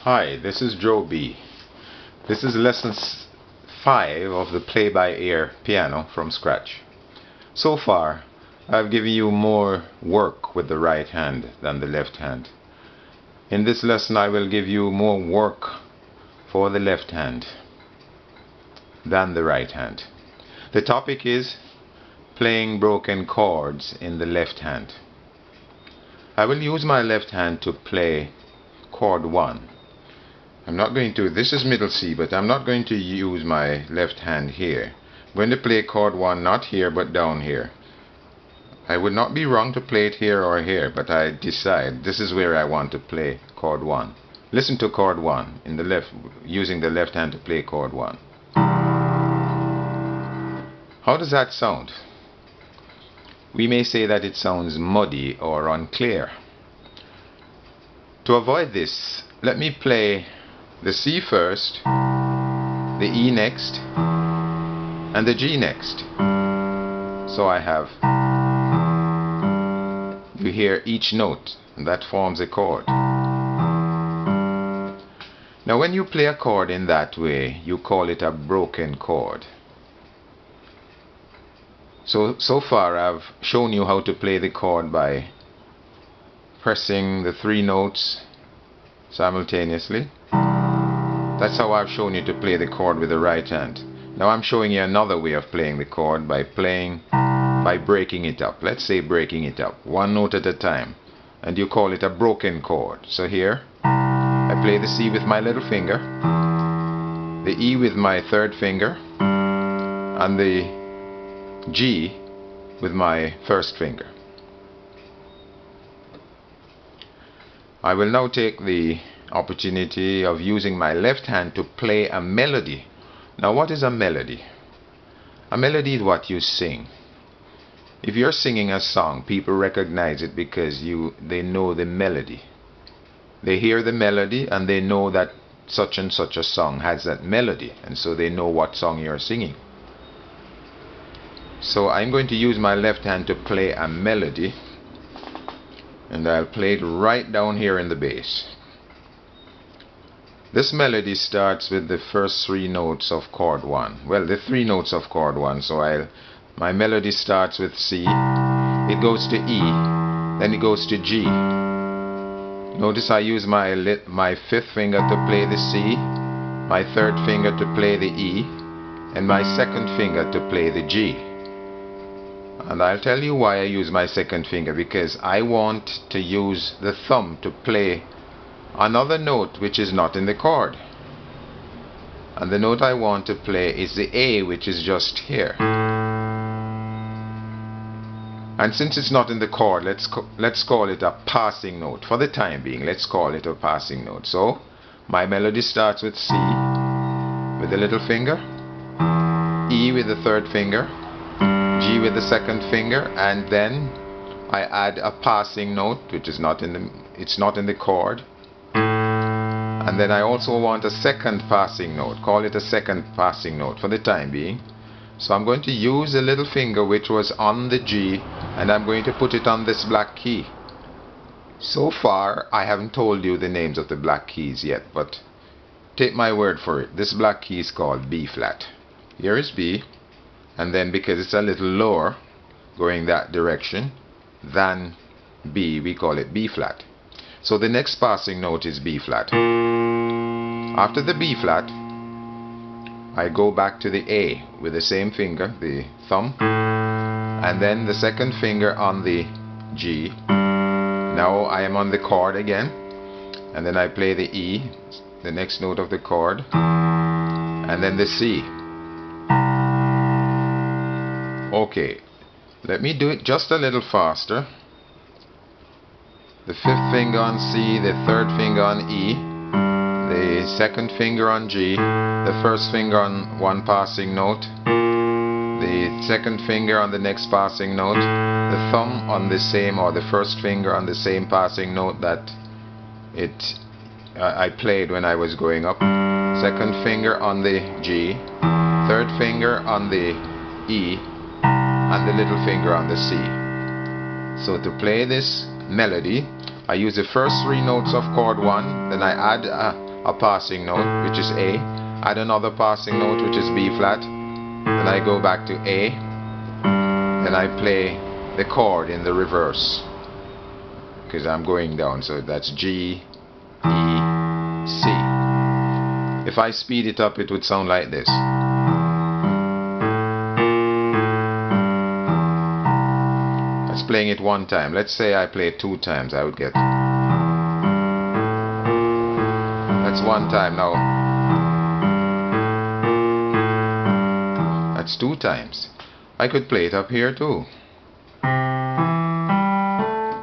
Hi, this is Joe B. This is lesson 5 of the play-by-ear piano from scratch. So far, I've given you more work with the right hand than the left hand. In this lesson, I will give you more work for the left hand than the right hand. The topic is playing broken chords in the left hand. I will use my left hand to play chord 1. This is middle C, but I'm not going to use my left hand here. I'm going to play chord 1 not here but down here. I would not be wrong to play it here or here, but I decide this is where I want to play chord 1. Listen to chord 1 in the left, using the left hand to play chord 1. How does that sound? We may say that it sounds muddy or unclear. To avoid this, let me play the C first, the E next, and the G next. So I have, you hear each note, and that forms a chord. Now when you play a chord in that way, you call it a broken chord. So far I've shown you how to play the chord by pressing the 3 notes simultaneously. That's how I've shown you to play the chord with the right hand. Now I'm showing you another way of playing the chord by breaking it up. Let's say breaking it up, 1 note at a time, and you call it a broken chord. So here I play the C with my little finger, the E with my 3rd finger, and the G with my 1st finger. I will now take the opportunity of using my left hand to play a melody. Now what is a melody? A melody is what you sing. If you're singing a song, people recognize it because they know the melody. They hear the melody and they know that such and such a song has that melody, and so they know what song you're singing. So I'm going to use my left hand to play a melody, and I'll play it right down here in the bass. This melody starts with the first 3 notes of chord 1. Well, the 3 notes of chord 1. So my melody starts with C, it goes to E, then it goes to G. Notice I use my 5th finger to play the C, my 3rd finger to play the E, and my 2nd finger to play the G. And I'll tell you why I use my 2nd finger, because I want to use the thumb to play another note which is not in the chord. And the note I want to play is the A, which is just here. And since it's not in the chord, let's call it a passing note. For the time being, let's call it a passing note. So my melody starts with C with the little finger, E with the 3rd finger, G with the 2nd finger, and then I add a passing note which is not in the chord. And then I also want a 2nd passing note. Call it a 2nd passing note for the time being. So I'm going to use the little finger which was on the G, and I'm going to put it on this black key. So far I haven't told you the names of the black keys yet, but take my word for it. This black key is called B flat. Here is B, and then because it's a little lower going that direction than B, we call it B flat. So the next passing note is B flat. After the B flat, I go back to the A with the same finger, the thumb, and then the 2nd finger on the G. Now I am on the chord again, and then I play the E, the next note of the chord, and then the C. Okay, let me do it just a little faster. The 5th finger on C, the 3rd finger on E, the 2nd finger on G, the 1st finger on one passing note, the 2nd finger on the next passing note, the thumb on the same, or the 1st finger on the same passing note that I played when I was going up, 2nd finger on the G, 3rd finger on the E, and the little finger on the C. So to play this melody, I use the first 3 notes of chord 1, then I add a passing note, which is A, add another passing note, which is B flat, then I go back to A, then I play the chord in the reverse, because I'm going down, so that's G, E, C. If I speed it up, it would sound like this. That's playing it one time. Let's say I play it 2 times, I would get. That's 1 time now. That's 2 times. I could play it up here too.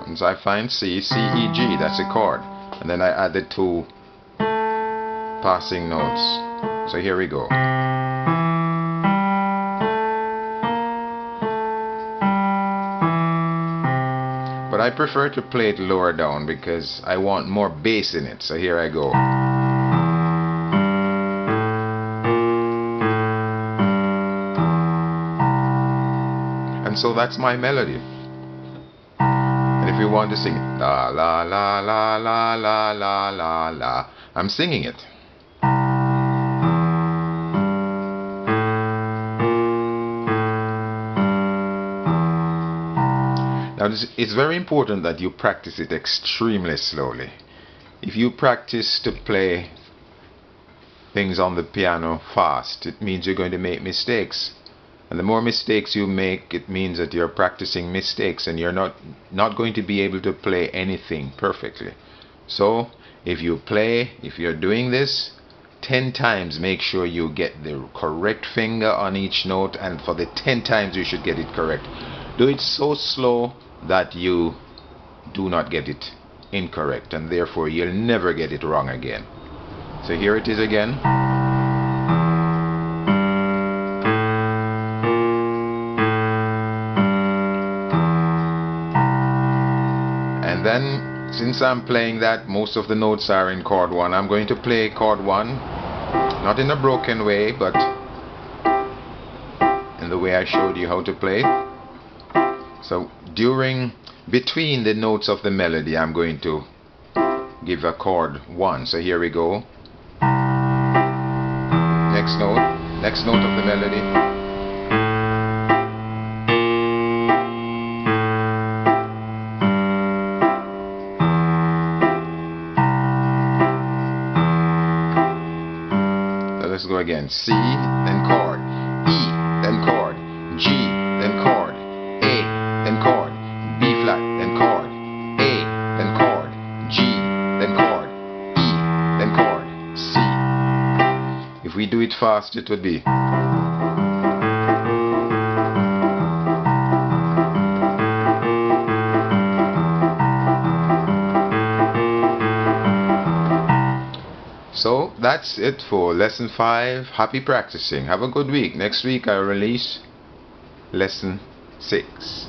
Once I find C, C, E, G, that's a chord. And then I add the 2 passing notes. So here we go. But I prefer to play it lower down because I want more bass in it. So here I go. And so that's my melody. And if you want to sing it, la la la la la la la la la, I'm singing it. Now it's very important that you practice it extremely slowly. If you practice to play things on the piano fast, it means you're going to make mistakes. And the more mistakes you make, it means that you're practicing mistakes and you're not going to be able to play anything perfectly. So if you're doing this 10 times, make sure you get the correct finger on each note, and for the 10 times you should get it correct. Do it so slow that you do not get it incorrect, and therefore you'll never get it wrong again. So here it is again. And then, since I'm playing that, most of the notes are in chord 1. I'm going to play chord 1, not in a broken way, but in the way I showed you how to play it. So between the notes of the melody, I'm going to give a chord 1. So here we go. Next note of the melody. So let's go again. C, then chord. E, then chord. G, then chord. Then chord, B flat, then chord, A, then chord, G, then chord, E, then chord, C. If we do it fast, it would be. So that's it for lesson 5. Happy practicing. Have a good week. Next week I'll release lesson 6.